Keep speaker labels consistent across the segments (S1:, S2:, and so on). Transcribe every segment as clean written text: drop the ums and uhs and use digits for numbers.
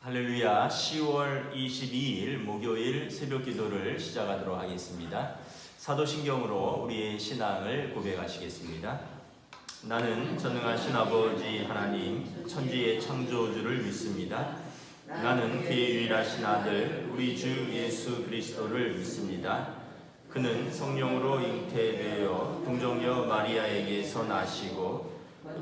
S1: 할렐루야. 10월 22일 목요일 새벽 기도를 시작하도록 하겠습니다. 사도신경으로 우리의 신앙을 고백하시겠습니다. 나는 전능하신 아버지 하나님 천지의 창조주를 믿습니다. 나는 그의 유일하신 아들 우리 주 예수 그리스도를 믿습니다. 그는 성령으로 잉태되어 동정녀 마리아에게서 나시고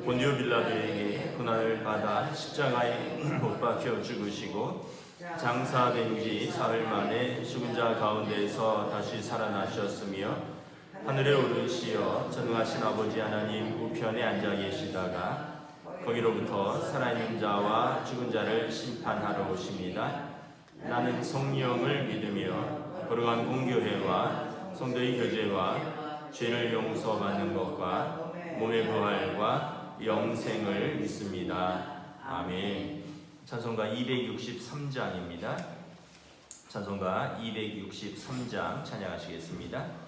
S1: 본디오 빌라도에게 고난을 받아 십자가에 못 박혀 죽으시고 장사된 지 사흘 만에 죽은 자 가운데서 다시 살아나셨으며 하늘에 오르시어 전능하신 아버지 하나님 우편에 앉아 계시다가 거기로부터 살아있는 자와 죽은 자를 심판하러 오십니다. 나는 성령을 믿으며 거룩한 공교회와 성도의 교제와 죄를 용서받는 것과 몸의 부활과 영생을 믿습니다. 아멘. 찬송가 263장입니다. 찬송가 263장 찬양하시겠습니다.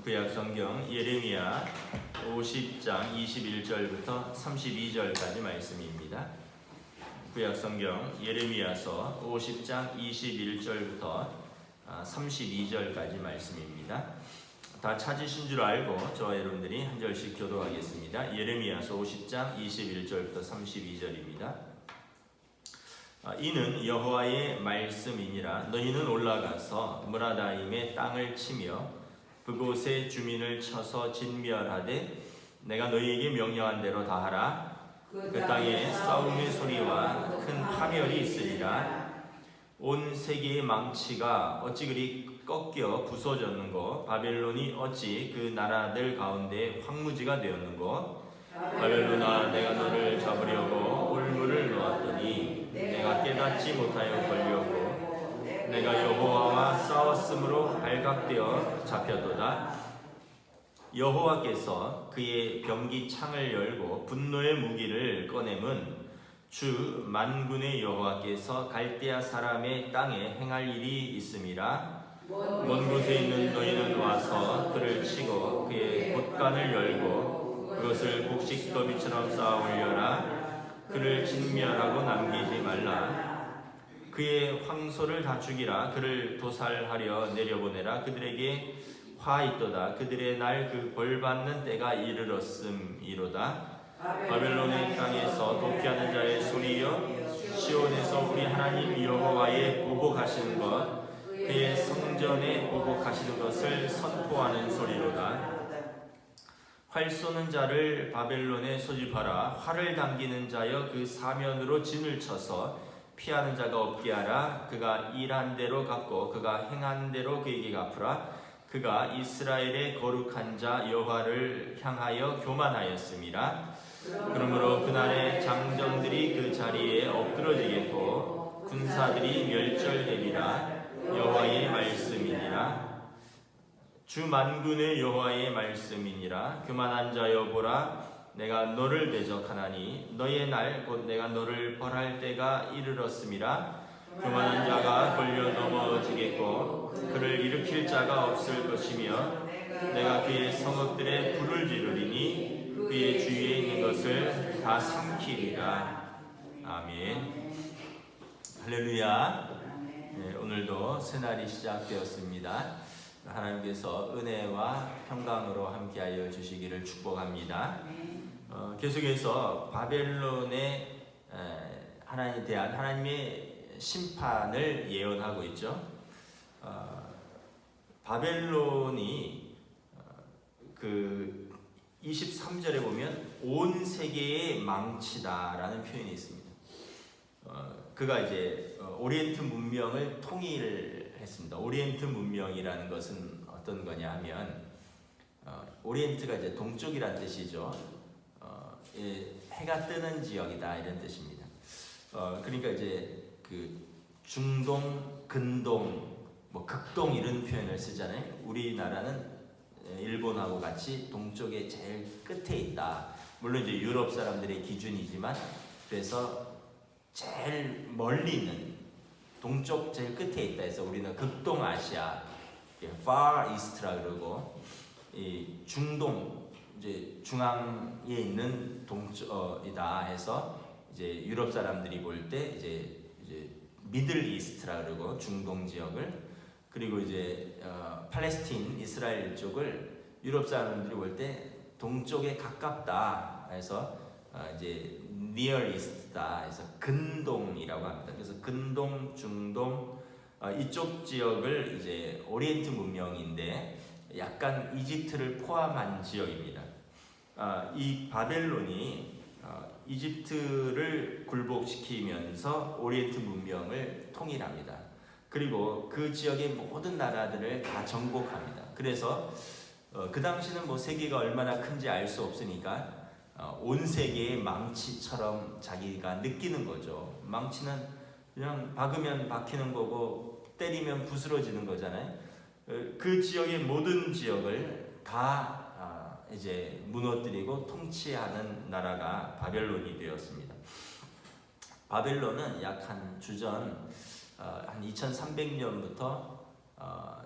S1: 구약성경 예레미야 50장 21절부터 32절까지 말씀입니다. 구약성경 예레미야서 50장 21절부터 32절까지 말씀입니다. 다 찾으신 줄 알고 저와 여러분들이 한 절씩 교도하겠습니다. 예레미야서 50장 21절부터 32절입니다. 이는 여호와의 말씀이니라. 너희는 올라가서 무라다임의 땅을 치며 그곳의 주민을 쳐서 진멸하되 내가 너희에게 명령한 대로 다 하라. 그 땅에 싸움의 소리와 큰 파멸이 있으리라. 온 세계의 망치가 어찌 그리 꺾여 부서졌는고, 바벨론이 어찌 그 나라들 가운데 황무지가 되었는고. 바벨론아, 내가 너를 잡으려고 올무를 놓았더니 내가 깨닫지 못하여 걸려고 내가 여호와와 싸웠으므로 발각되어 잡혔도다. 여호와께서 그의 병기 창을 열고 분노의 무기를 꺼내문 주 만군의 여호와께서 갈대아 사람의 땅에 행할 일이 있음이라. 먼 곳에 있는 너희는 와서 그를 치고 그의 곳간을 열고 그것을 곡식더미처럼 쌓아 올려라. 그를 진멸하고 남기지 말라. 그의 황소를 다 죽이라. 그를 도살하려 내려보내라. 그들에게 화 있도다. 그들의 날 그 벌받는 때가 이르렀음이로다. 바벨론의 땅에서 도피하는 자의 소리여, 시온에서 우리 하나님 여호와의 보복하시는 것, 그의 성전에 보복하시는 것을 선포하는 소리로다. 활 쏘는 자를 바벨론에 소집하라. 활을 당기는 자여 그 사면으로 진을 쳐서 피하는 자가 없게 하라. 그가 일한 대로 갚고 그가 행한 대로 그에게 갚으라. 그가 이스라엘의 거룩한 자 여호와를 향하여 교만하였음이라. 그러므로 그날에 장정들이 그 자리에 엎드러지겠고 군사들이 멸절되리라. 여호와의 말씀이니라. 주 만군의 여호와의 말씀이니라. 교만한 자여 보라, 내가 너를 대적하나니 너의 날 곧 내가 너를 벌할 때가 이르렀음이라. 교만한 자가 걸려 넘어지겠고 그를 일으킬 자가 없을 것이며 내가 그의 성읍들에 불을 지르리니 그의 주위에 있는 것을 다 삼키리라. 아멘. 할렐루야. 네, 오늘도 새날이 시작되었습니다. 하나님께서 은혜와 평강으로 함께하여 주시기를 축복합니다. 계속해서 바벨론의 하나님에 대한 하나님의 심판을 예언하고 있죠. 바벨론이 그 23절에 보면 온 세계의 망치다라는 표현이 있습니다. 그가 이제 오리엔트 문명을 통일했습니다. 오리엔트 문명이라는 것은 어떤 거냐 하면 오리엔트가 이제 동쪽이란 뜻이죠. 해가 뜨는 지역이다 이런 뜻입니다. 그러니까 이제 그 중동, 근동, 뭐 극동 이런 표현을 쓰잖아요. 우리나라는 일본하고 같이 동쪽에 제일 끝에 있다. 물론 이제 유럽 사람들의 기준이지만 그래서 제일 멀리 있는 동쪽 제일 끝에 있다 해서 우리는 극동아시아, Far East라 그러고 이 중동 이제 중앙에 있는 동쪽이다 해서 이제 유럽 사람들이 볼 때 이제 미들 이스트라 그러고 중동 지역을, 그리고 이제 팔레스틴 이스라엘 쪽을 유럽 사람들이 볼 때 동쪽에 가깝다 해서 이제 Near East다 해서 근동이라고 합니다. 그래서 근동, 중동 이쪽 지역을 이제 오리엔트 문명인데 약간 이집트를 포함한 지역입니다. 이 바벨론이 이집트를 굴복시키면서 오리엔트 문명을 통일합니다. 그리고 그 지역의 모든 나라들을 다 정복합니다. 그래서 그 당시는 뭐 세계가 얼마나 큰지 알 수 없으니까 온 세계의 망치처럼 자기가 느끼는 거죠. 망치는 그냥 박으면 박히는 거고 때리면 부스러지는 거잖아요. 그 지역의 모든 지역을 다 이제 무너뜨리고 통치하는 나라가 바벨론이 되었습니다. 바벨론은 약 한 주전 한 2300년부터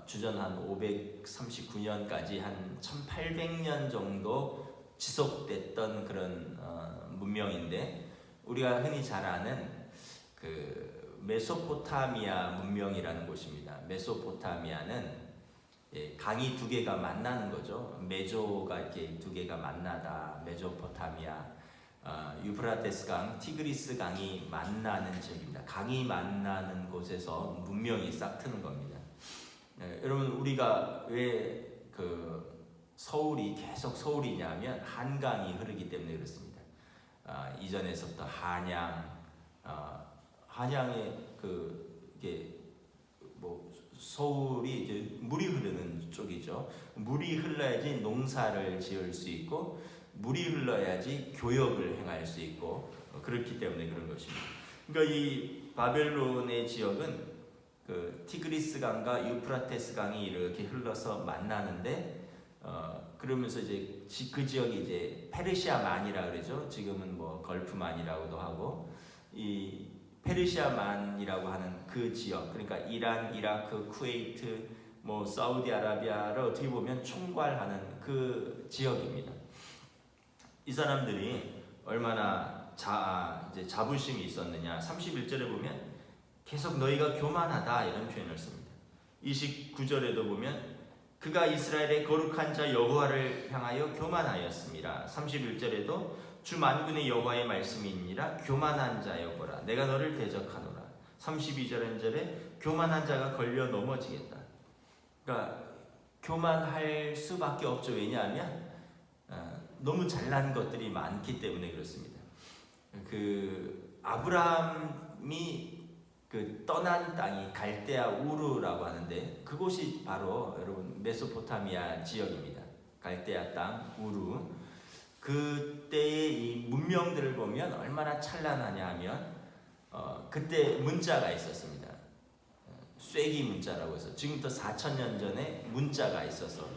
S1: 주전 한 539년까지 한 1800년 정도 지속됐던 그런 문명인데, 우리가 흔히 잘 아는 그 메소포타미아 문명이라는 곳입니다. 메소포타미아는 강이 두 개가 만나는 거죠. 메조가 이렇게 두 개가 만나다. 메소포타미아, 유프라테스 강, 티그리스 강이 만나는 지역입니다. 강이 만나는 곳에서 문명이 싹 트는 겁니다. 여러분, 우리가 왜 그 서울이 계속 서울이냐면 한강이 흐르기 때문에 그렇습니다. 이전에서부터 한양의 이게 뭐 서울이 이제 물이 흐르는 쪽이죠. 물이 흘러야지 농사를 지을 수 있고 물이 흘러야지 교역을 행할 수 있고 그렇기 때문에 그런 것입니다. 그러니까 이 바벨론의 지역은 티그리스 강과 유프라테스 강이 이렇게 흘러서 만나는데 그러면서 이제 그 지역이 이제 페르시아만이라 그러죠. 지금은 뭐 걸프만이라고도 하고 이 페르시아만이라고 하는 그 지역, 그러니까 이란, 이라크, 쿠웨이트, 뭐 사우디아라비아를 어떻게 보면 총괄하는 그 지역입니다. 이 사람들이 얼마나 이제 자부심이 있었느냐. 31절에 보면 계속 너희가 교만하다 이런 표현을 씁니다. 29절에도 보면 그가 이스라엘의 거룩한 자 여호와를 향하여 교만하였습니다. 31절에도 주 만군의 여호와의 말씀이니라 교만한 자여 보라 내가 너를 대적하노라. 32절에 교만한 자가 걸려 넘어지겠다. 그러니까 교만할 수밖에 없죠. 왜냐하면 너무 잘난 것들이 많기 때문에 그렇습니다. 아브라함이 떠난 땅이 갈대아 우르라고 하는데 그곳이 바로 여러분 메소포타미아 지역입니다. 갈대아 땅 우르. 그때의 이 문명들을 보면 얼마나 찬란하냐 하면 그때 문자가 있었습니다. 쇠기 문자라고 해서 지금부터 4,000년 전에 문자가 있어서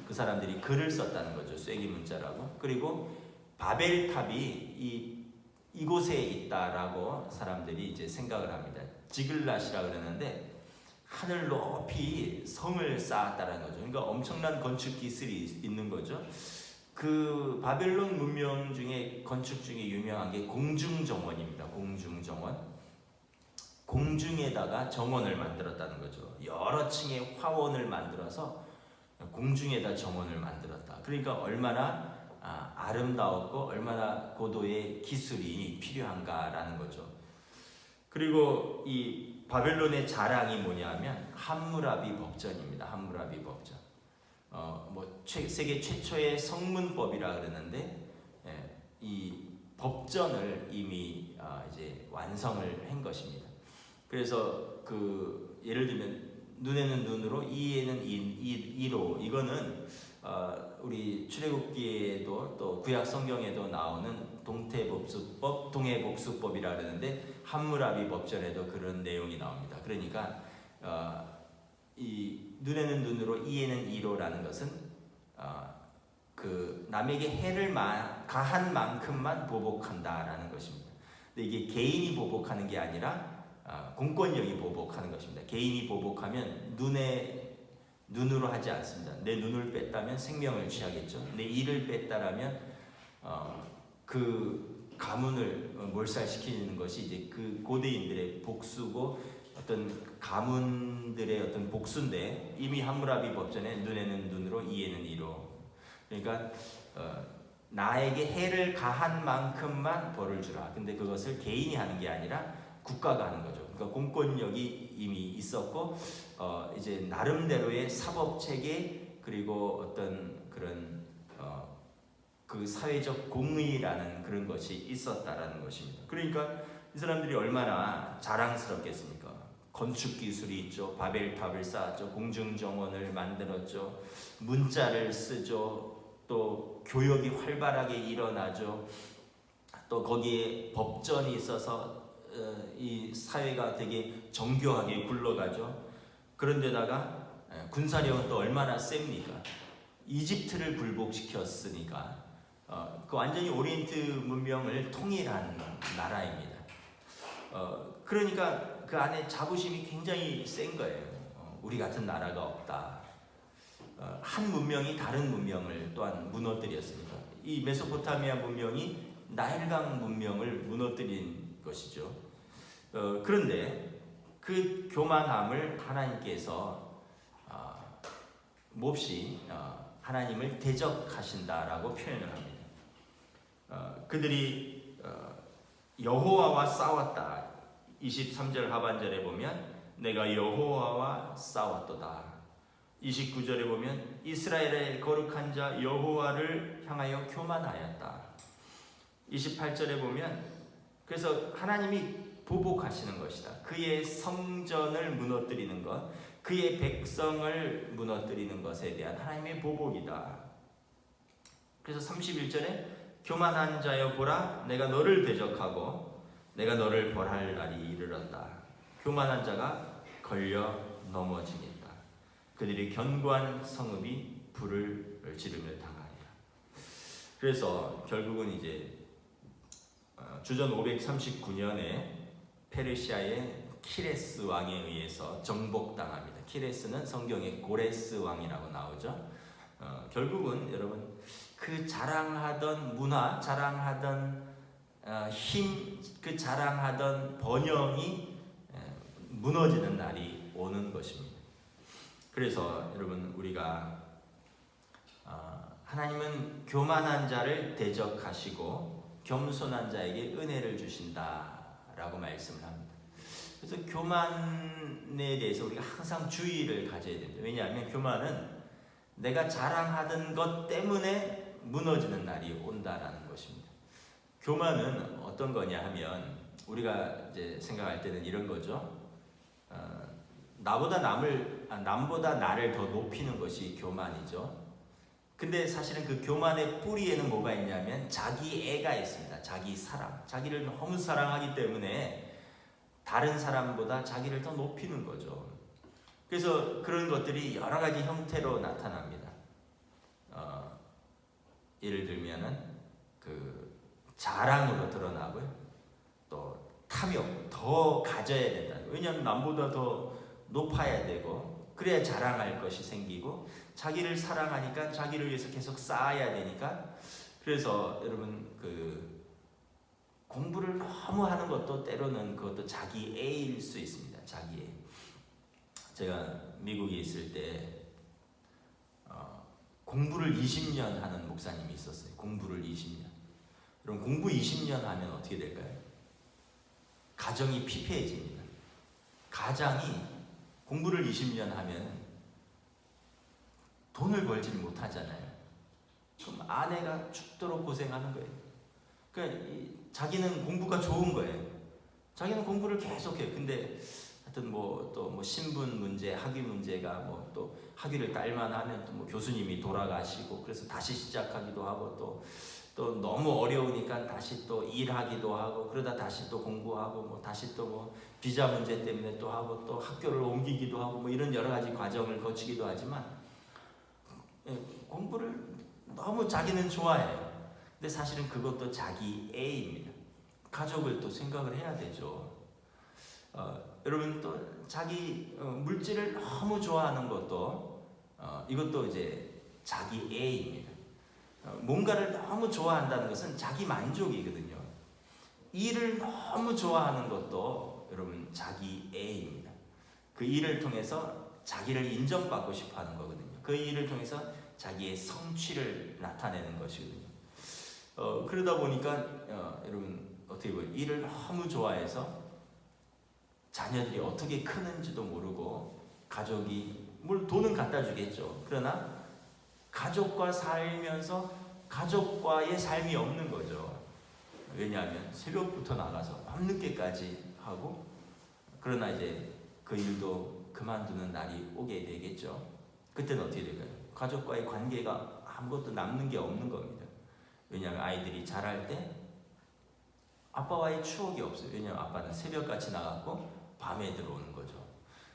S1: 그 사람들이 글을 썼다는 거죠. 쇠기 문자라고. 그리고 바벨탑이 이곳에 있다라고 사람들이 이제 생각을 합니다. 지글랏이라 그러는데 하늘 높이 성을 쌓았다라는 거죠. 그러니까 엄청난 건축 기술이 있는 거죠. 그 바벨론 문명 중에 건축 중에 유명한 게 공중정원입니다. 공중정원. 공중에다가 정원을 만들었다는 거죠. 여러 층의 화원을 만들어서 공중에다 정원을 만들었다. 그러니까 얼마나 아름다웠고 얼마나 고도의 기술이 필요한가라는 거죠. 그리고 이 바벨론의 자랑이 뭐냐면 함무라비 법전입니다. 함무라비 법전. 세계 최초의 성문법이라 그러는데 이 법전을 이미 이제 완성을 한 것입니다. 그래서 예를 들면 눈에는 눈으로 이에는 이로 이거는 우리 출애굽기에도 또 구약 성경에도 나오는 동태복수법, 동해복수법이라 그러는데 함무라비 법전에도 그런 내용이 나옵니다. 그러니까 이 눈에는 눈으로 이에는 이로라는 것은 남에게 해를 가한 만큼만 보복한다라는 것입니다. 근데 이게 개인이 보복하는 게 아니라 공권력이 보복하는 것입니다. 개인이 보복하면 눈으로 하지 않습니다. 내 눈을 뺐다면 생명을 취하겠죠. 내 이를 뺐다라면 그 가문을 몰살시키는 것이 이제 그 고대인들의 복수고 어떤 가문들의 어떤 복수인데 이미 함무라비 법전에 눈에는 눈으로 이에는 이로. 그러니까 나에게 해를 가한 만큼만 벌을 주라. 근데 그것을 개인이 하는 게 아니라 국가가 하는 거죠. 그러니까 공권력이 이미 있었고 이제 나름대로의 사법 체계 그리고 어떤 그런 그 사회적 공의라는 그런 것이 있었다라는 것입니다. 그러니까 이 사람들이 얼마나 자랑스럽겠습니까? 건축 기술이 있죠. 바벨탑을 쌓았죠. 공중정원을 만들었죠. 문자를 쓰죠. 또 교역이 활발하게 일어나죠. 또 거기에 법전이 있어서 이 사회가 되게 정교하게 굴러가죠. 그런데다가 군사력은 또 얼마나 셉니까? 이집트를 굴복시켰으니까 그 완전히 오리엔트 문명을 통일한 나라입니다. 그러니까 그 안에 자부심이 굉장히 센 거예요. 우리 같은 나라가 없다. 한 문명이 다른 문명을 또한 무너뜨렸으니까 이 메소포타미아 문명이 나일강 문명을 무너뜨린 것이죠. 그런데 그 교만함을 하나님께서 몹시 하나님을 대적하신다라고 표현을 합니다. 그들이 여호와와 싸웠다. 23절 하반절에 보면 내가 여호와와 싸웠도다. 29절에 보면 이스라엘의 거룩한 자 여호와를 향하여 교만하였다. 28절에 보면 그래서 하나님이 보복하시는 것이다. 그의 성전을 무너뜨리는 것, 그의 백성을 무너뜨리는 것에 대한 하나님의 보복이다. 그래서 31절에 교만한 자여 보라, 내가 너를 대적하고 내가 너를 벌할 날이 이르렀다. 교만한 자가 걸려 넘어지겠다. 그들이 견고한 성읍이 불을 지르며 당하리라. 그래서 결국은 이제 주전 539년에 페르시아의 키레스 왕에 의해서 정복당합니다. 키레스는 성경에 고레스 왕이라고 나오죠. 결국은 여러분 그 자랑하던 문화, 자랑하던 힘, 그 자랑하던 번영이 무너지는 날이 오는 것입니다. 그래서 여러분 우리가 하나님은 교만한 자를 대적하시고 겸손한 자에게 은혜를 주신다라고 말씀을 합니다. 그래서 교만에 대해서 우리가 항상 주의를 가져야 됩니다. 왜냐하면 교만은 내가 자랑하던 것 때문에 무너지는 날이 온다라는 것입니다. 교만은 어떤 거냐 하면 우리가 이제 생각할 때는 이런 거죠. 남보다 나를 더 높이는 것이 교만이죠. 근데 사실은 그 교만의 뿌리에는 뭐가 있냐면 자기 애가 있습니다. 자기 사랑. 자기를 너무 사랑하기 때문에 다른 사람보다 자기를 더 높이는 거죠. 그래서 그런 것들이 여러 가지 형태로 나타납니다. 예를 들면은 그 자랑으로 드러나고요. 또 탐욕, 더 가져야 된다. 왜냐하면 남보다 더 높아야 되고 그래야 자랑할 것이 생기고 자기를 사랑하니까 자기를 위해서 계속 쌓아야 되니까 그래서 여러분 그 공부를 너무 하는 것도 때로는 그것도 자기 애일 수 있습니다. 자기 애. 제가 미국에 있을 때 공부를 20년 하는 목사님이 있었어요. 공부를 20년. 그럼 공부 20년 하면 어떻게 될까요? 가정이 피폐해집니다. 가장이 공부를 20년 하면 돈을 벌지 못하잖아요. 그럼 아내가 죽도록 고생하는 거예요. 그러니까 자기는 공부가 좋은 거예요. 자기는 공부를 계속해요. 근데 하여튼 또 신분 문제, 학위 문제가 또 학위를 딸만 하면 또 교수님이 돌아가시고 그래서 다시 시작하기도 하고 또 너무 어려우니까 다시 또 일하기도 하고 그러다 다시 또 공부하고 다시 또 비자 문제 때문에 또 하고 또 학교를 옮기기도 하고 이런 여러 가지 과정을 거치기도 하지만 공부를 너무 자기는 좋아해요. 근데 사실은 그것도 자기 애입니다. 가족을 또 생각을 해야 되죠. 여러분 또 자기 물질을 너무 좋아하는 것도 이것도 이제 자기 애입니다. 뭔가를 너무 좋아한다는 것은 자기 만족이거든요. 일을 너무 좋아하는 것도 여러분 자기 애입니다. 그 일을 통해서 자기를 인정받고 싶어하는 거거든요. 그 일을 통해서 자기의 성취를 나타내는 것이거든요. 그러다 보니까 여러분 어떻게 보면 일을 너무 좋아해서 자녀들이 어떻게 크는지도 모르고 가족이 뭘 돈은 갖다 주겠죠. 그러나 가족과 살면서 가족과의 삶이 없는 거죠. 왜냐하면 새벽부터 나가서 밤늦게까지 하고 그러나 이제 그 일도 그만두는 날이 오게 되겠죠. 그때는 어떻게 될까요? 가족과의 관계가 아무것도 남는 게 없는 겁니다. 왜냐하면 아이들이 자랄 때 아빠와의 추억이 없어요. 왜냐하면 아빠는 새벽같이 나갔고 밤에 들어오는 거죠.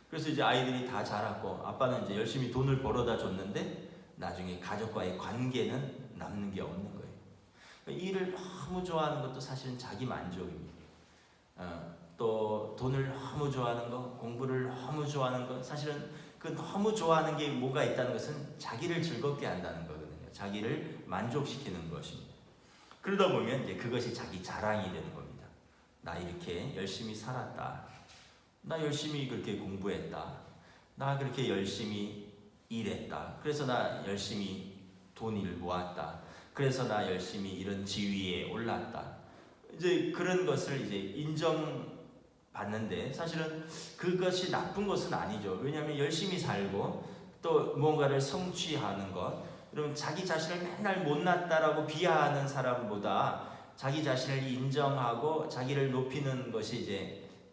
S1: 그래서 이제 아이들이 다 자랐고 아빠는 이제 열심히 돈을 벌어다 줬는데 나중에 가족과의 관계는 남는 게 없는 거예요. 일을 너무 좋아하는 것도 사실은 자기 만족입니다. 또 돈을 너무 좋아하는 것, 공부를 너무 좋아하는 것, 사실은 그 너무 좋아하는 게 뭐가 있다는 것은 자기를 즐겁게 한다는 거거든요. 자기를 만족시키는 것입니다. 그러다 보면 이제 그것이 자기 자랑이 되는 겁니다. 나 이렇게 열심히 살았다. 나 열심히 그렇게 공부했다. 나 그렇게 열심히 일했다. 그래서 나 열심히 돈을 모았다. 그래서 나 열심히 이런 지위에 올랐다. 이제 그런 것을 이제 인정받는데 사실은 그것이 나쁜 것은 아니죠. 왜냐하면 열심히 살고 또 무언가를 성취하는 것, 그러면 자기 자신을 맨날 못났다라고 비하하는 사람보다 자기 자신을 인정하고 자기를 높이는 것이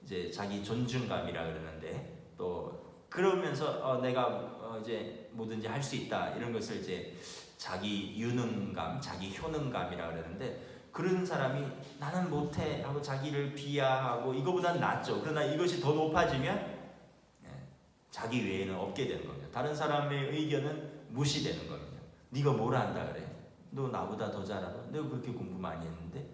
S1: 이제 자기 존중감이라 그러는데, 또 그러면서 내가 이제 뭐든지 할 수 있다 이런 것을 이제 자기 유능감, 자기 효능감이라 그러는데, 그런 사람이 나는 못해 하고 자기를 비하하고 이거보단 낫죠. 그러나 이것이 더 높아지면 자기 외에는 없게 되는 겁니다. 다른 사람의 의견은 무시되는 겁니다. 네가 뭘 안다 그래? 너 나보다 더 잘 알아? 내가 그렇게 공부 많이 했는데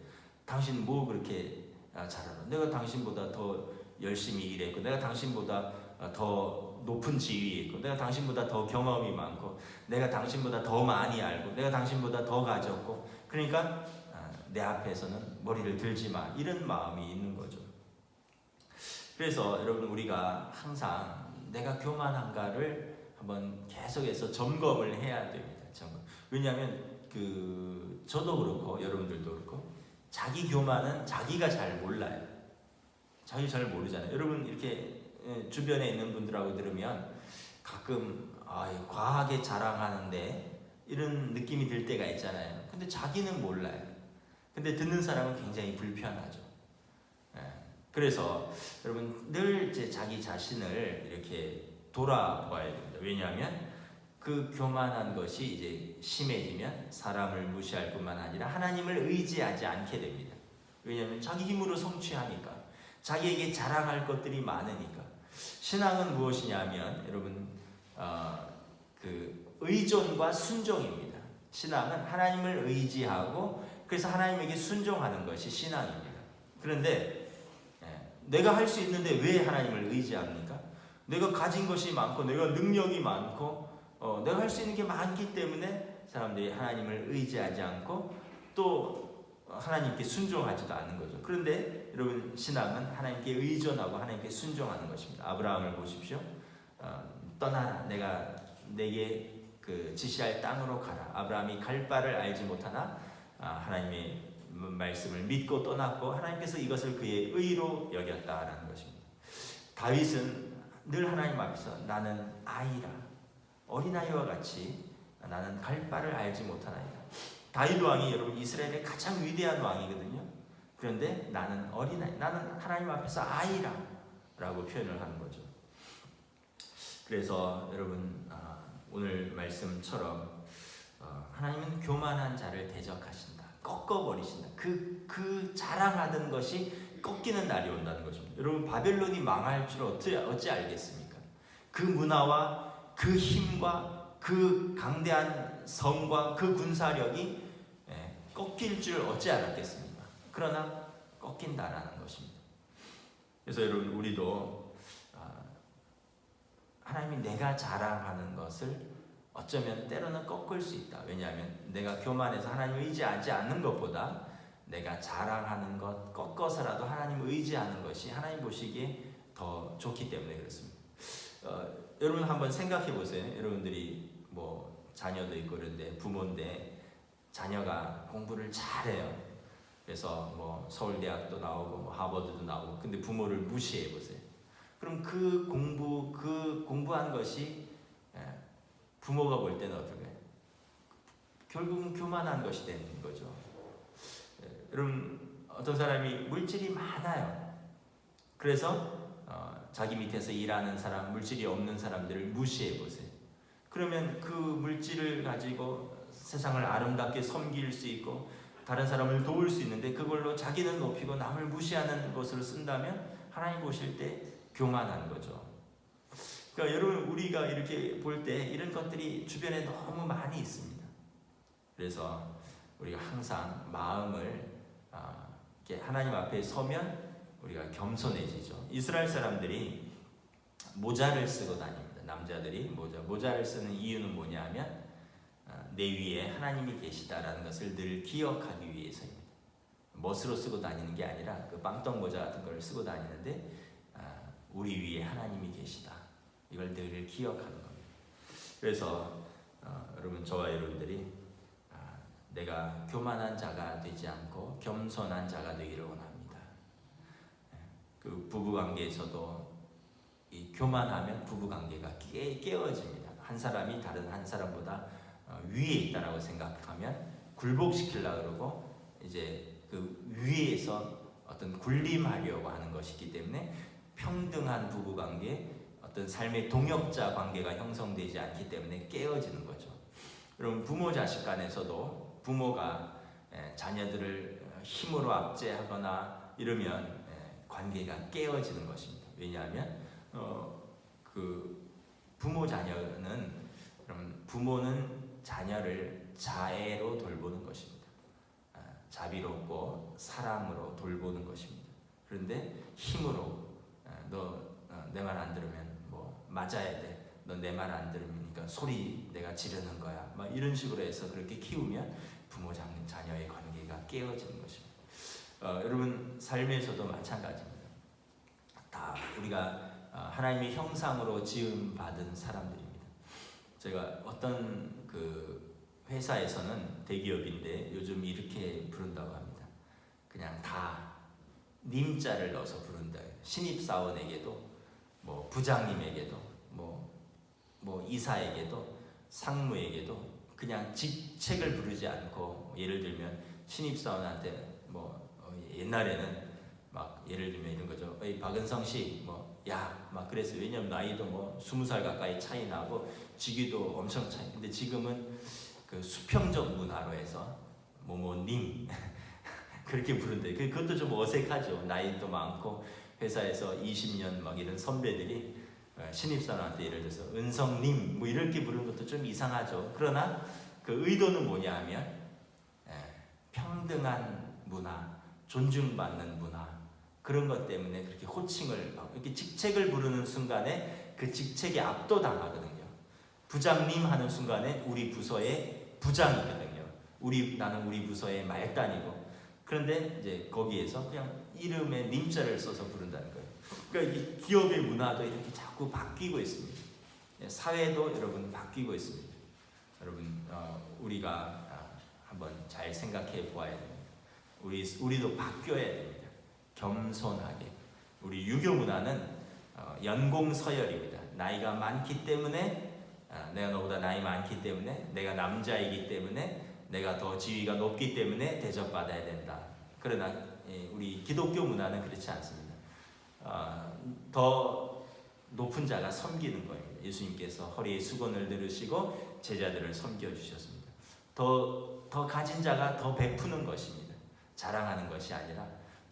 S1: 당신 뭐 그렇게 잘 알아? 내가 당신보다 더 열심히 일했고, 내가 당신보다 더 높은 지위에 있고, 내가 당신보다 더 경험이 많고, 내가 당신보다 더 많이 알고, 내가 당신보다 더 가졌고, 그러니까 내 앞에서는 머리를 들지 마, 이런 마음이 있는 거죠. 그래서 여러분, 우리가 항상 내가 교만한가를 한번 계속해서 점검을 해야 됩니다. 왜냐하면 저도 그렇고 여러분들도 그렇고 자기 교만은 자기가 잘 몰라요. 자기 잘 모르잖아요. 여러분 이렇게 주변에 있는 분들하고 들으면 가끔 과하게 자랑하는데 이런 느낌이 들 때가 있잖아요. 근데 자기는 몰라요. 근데 듣는 사람은 굉장히 불편하죠. 그래서 여러분 늘 이제 자기 자신을 이렇게 돌아봐야 됩니다. 왜냐하면 그 교만한 것이 이제 심해지면 사람을 무시할 뿐만 아니라 하나님을 의지하지 않게 됩니다. 왜냐하면 자기 힘으로 성취하니까, 자기에게 자랑할 것들이 많으니까. 신앙은 무엇이냐면 여러분 그 의존과 순종입니다. 신앙은 하나님을 의지하고 그래서 하나님에게 순종하는 것이 신앙입니다. 그런데 내가 할 수 있는데 왜 하나님을 의지합니까? 내가 가진 것이 많고 내가 능력이 많고 내가 할 수 있는 게 많기 때문에 사람들이 하나님을 의지하지 않고 또 하나님께 순종하지도 않는 거죠. 그런데 여러분 신앙은 하나님께 의존하고 하나님께 순종하는 것입니다. 아브라함을 보십시오. 떠나라, 내가 내게 그 지시할 땅으로 가라. 아브라함이 갈 바를 알지 못하나 하나님의 말씀을 믿고 떠났고 하나님께서 이것을 그의 의로 여겼다라는 것입니다. 다윗은 늘 하나님 앞에서 나는 아이라, 어린아이와 같이 나는 갈 바를 알지 못하나이다. 다윗 왕이 여러분 이스라엘의 가장 위대한 왕이거든요. 그런데 나는 어린아이, 나는 하나님 앞에서 아이라 라고 표현을 하는 거죠. 그래서 여러분 오늘 말씀처럼 하나님은 교만한 자를 대적하신다, 꺾어버리신다. 그 자랑하던 것이 꺾이는 날이 온다는 것입니다. 여러분 바벨론이 망할 줄 어찌 알겠습니까? 그 문화와 그 힘과 그 강대한 성과 그 군사력이 꺾일 줄 어찌 알았겠습니까? 그러나 꺾인다라는 것입니다. 그래서 여러분 우리도 하나님이 내가 자랑하는 것을 어쩌면 때로는 꺾을 수 있다. 왜냐하면 내가 교만해서 하나님을 의지하지 않는 것보다 내가 자랑하는 것, 꺾어서라도 하나님을 의지하는 것이 하나님 보시기에 더 좋기 때문에 그렇습니다. 여러분 한번 생각해 보세요. 여러분들이 뭐 자녀도 있고 그런데 부모인데 자녀가 공부를 잘해요. 그래서 뭐 서울대학도 나오고 뭐 하버드도 나오고, 근데 부모를 무시해 보세요. 그럼 그 공부한 것이 부모가 볼 때는 어떨까요? 결국은 교만한 것이 되는 거죠. 여러분 어떤 사람이 물질이 많아요. 그래서 자기 밑에서 일하는 사람, 물질이 없는 사람들을 무시해 보세요. 그러면 그 물질을 가지고 세상을 아름답게 섬길 수 있고 다른 사람을 도울 수 있는데 그걸로 자기는 높이고 남을 무시하는 것으로 쓴다면 하나님 보실 때 교만한 거죠. 그러니까 여러분 우리가 이렇게 볼 때 이런 것들이 주변에 너무 많이 있습니다. 그래서 우리가 항상 마음을 이렇게 하나님 앞에 서면 우리가 겸손해지죠. 이스라엘 사람들이 모자를 쓰고 다닙니다. 남자들이 모자를 쓰는 이유는 뭐냐면 내 위에 하나님이 계시다라는 것을 늘 기억하기 위해서입니다. 멋으로 쓰고 다니는 게 아니라 그 빵떡 모자 같은 걸 쓰고 다니는데 우리 위에 하나님이 계시다, 이걸 늘 기억하는 겁니다. 그래서 여러분 저와 여러분들이 내가 교만한 자가 되지 않고 겸손한 자가 되기를 원합니다. 그 부부관계에서도 이 교만하면 부부관계가 깨어집니다. 한 사람이 다른 한 사람보다 위에 있다라고 생각하면 굴복시키려고 그러고 이제 그 위에서 어떤 군림하려고 하는 것이기 때문에 평등한 부부관계, 어떤 삶의 동역자 관계가 형성되지 않기 때문에 깨어지는 거죠. 여러분, 부모 자식 간에서도 부모가 자녀들을 힘으로 압제하거나 이러면 관계가 깨어지는 것입니다. 왜냐하면 그 부모 자녀는, 그럼 부모는 자녀를 자애로 돌보는 것입니다. 자비롭고 사랑으로 돌보는 것입니다. 그런데 힘으로 너 내 말 안 들으면 뭐 맞아야 돼. 너 내 말 안 들으니까 소리 내가 지르는 거야. 막 이런 식으로 해서 그렇게 키우면 부모 자녀의 관계가 깨어지는 것입니다. 여러분, 삶에서도 마찬가지입니다. 다 우리가 하나님의 형상으로 지음 받은 사람들입니다. 제가 어떤 그 회사에서는 대기업인데 요즘 이렇게 부른다고 합니다. 그냥 다 님자를 넣어서 부른다. 신입사원에게도, 뭐 부장님에게도, 뭐 이사에게도, 상무에게도 그냥 직책을 부르지 않고, 예를 들면 신입사원한테 옛날에는 막 예를 들면 이런 거죠. 에이 박은성 씨, 막 그랬어요. 왜냐면 나이도 20살 가까이 차이 나고 직위도 엄청 차이. 근데 지금은 그 수평적 문화로 해서 님 그렇게 부른대. 그것도 좀 어색하죠. 나이도 많고 회사에서 20년 막 이런 선배들이 신입사원한테 예를 들어서 은성님 이렇게 부르는 것도 좀 이상하죠. 그러나 그 의도는 뭐냐 하면 평등한 문화, 존중받는 문화, 그런 것 때문에 그렇게 호칭을 받고, 이렇게 직책을 부르는 순간에 그 직책에 압도당하거든요. 부장님 하는 순간에 우리 부서의 부장이거든요. 나는 우리 부서의 말단이고. 그런데 이제 거기에서 그냥 이름에 님자를 써서 부른다는 거예요. 그러니까 이 기업의 문화도 이렇게 자꾸 바뀌고 있습니다. 사회도 여러분 바뀌고 있습니다. 여러분, 우리가 한번 잘 생각해 보아야 됩니다. 우리도 바뀌어야 됩니다. 겸손하게. 우리 유교 문화는 연공서열입니다. 나이가 많기 때문에, 내가 너보다 나이 많기 때문에, 내가 남자이기 때문에, 내가 더 지위가 높기 때문에 대접받아야 된다. 그러나 우리 기독교 문화는 그렇지 않습니다. 더 높은 자가 섬기는 거예요. 예수님께서 허리에 수건을 들으시고 제자들을 섬겨주셨습니다. 더 가진 자가 더 베푸는 것입니다. 자랑하는 것이 아니라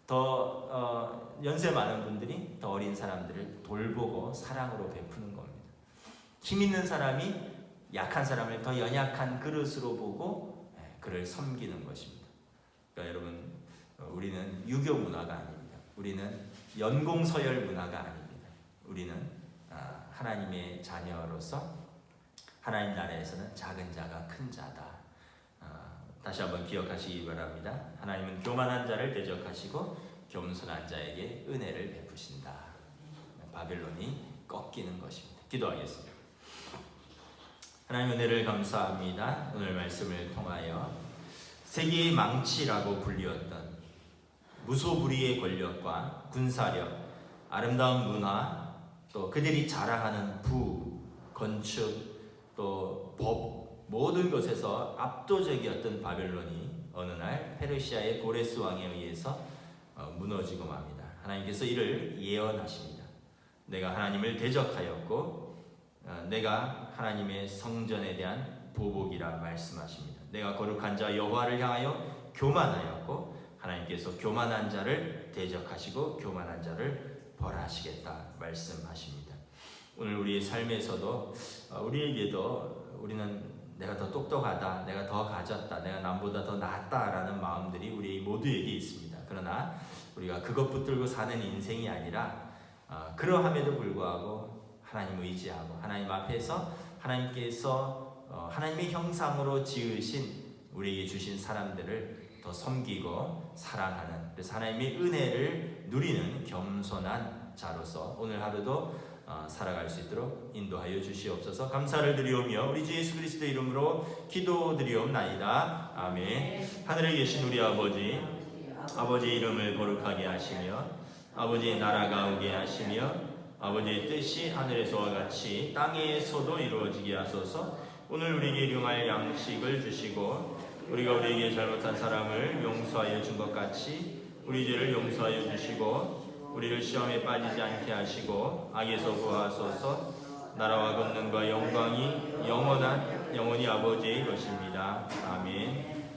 S1: 더 연세 많은 분들이 더 어린 사람들을 돌보고 사랑으로 베푸는 겁니다. 힘 있는 사람이 약한 사람을 더 연약한 그릇으로 보고 그를 섬기는 것입니다. 그러니까 여러분, 우리는 유교 문화가 아닙니다. 우리는 연공서열 문화가 아닙니다. 우리는 하나님의 자녀로서 하나님 나라에서는 작은 자가 큰 자다. 다시 한번 기억하시기 바랍니다. 하나님은 교만한 자를 대적하시고 겸손한 자에게 은혜를 베푸신다. 바벨론이 꺾이는 것입니다. 기도하겠습니다. 하나님, 은혜를 감사합니다. 오늘 말씀을 통하여 세계의 망치라고 불리웠던 무소불위의 권력과 군사력, 아름다운 문화, 또 그들이 자랑하는 건축, 또 법, 모든 것에서 압도적이었던 바벨론이 어느 날 페르시아의 고레스 왕에 의해서 무너지고 맙니다. 하나님께서 이를 예언하십니다. 내가 하나님을 대적하였고 내가 하나님의 성전에 대한 보복이라 말씀하십니다. 내가 거룩한 자 여호와를 향하여 교만하였고 하나님께서 교만한 자를 대적하시고 교만한 자를 벌하시겠다 말씀하십니다. 오늘 우리의 삶에서도 우리는 내가 더 똑똑하다, 내가 더 가졌다, 내가 남보다 더 낫다라는 마음들이 우리 모두에게 있습니다. 그러나 우리가 그것 붙들고 사는 인생이 아니라 그러함에도 불구하고 하나님 의지하고 하나님 앞에서 하나님께서 하나님의 형상으로 지으신 우리에게 주신 사람들을 더 섬기고 사랑하는, 그래서 하나님의 은혜를 누리는 겸손한 자로서 오늘 하루도 살아갈 수 있도록 인도하여 주시옵소서. 감사를 드리오며 우리 주 예수 그리스도의 이름으로 기도드리옵나이다. 아멘. 하늘에 계신 우리 아버지 이름을 거룩하게 하시며 아버지의 나라가 오게 하시며 아버지의 뜻이 하늘에서와 같이 땅에서도 이루어지게 하소서. 오늘 우리에게 일용할 양식을 주시고 우리가 우리에게 잘못한 사람을 용서하여 준 것 같이 우리 죄를 용서하여 주시고 우리를 시험에 빠지지 않게 하시고 악에서 구하소서. 나라와 권능과 영광이 영원히 아버지의 것입니다. 아멘.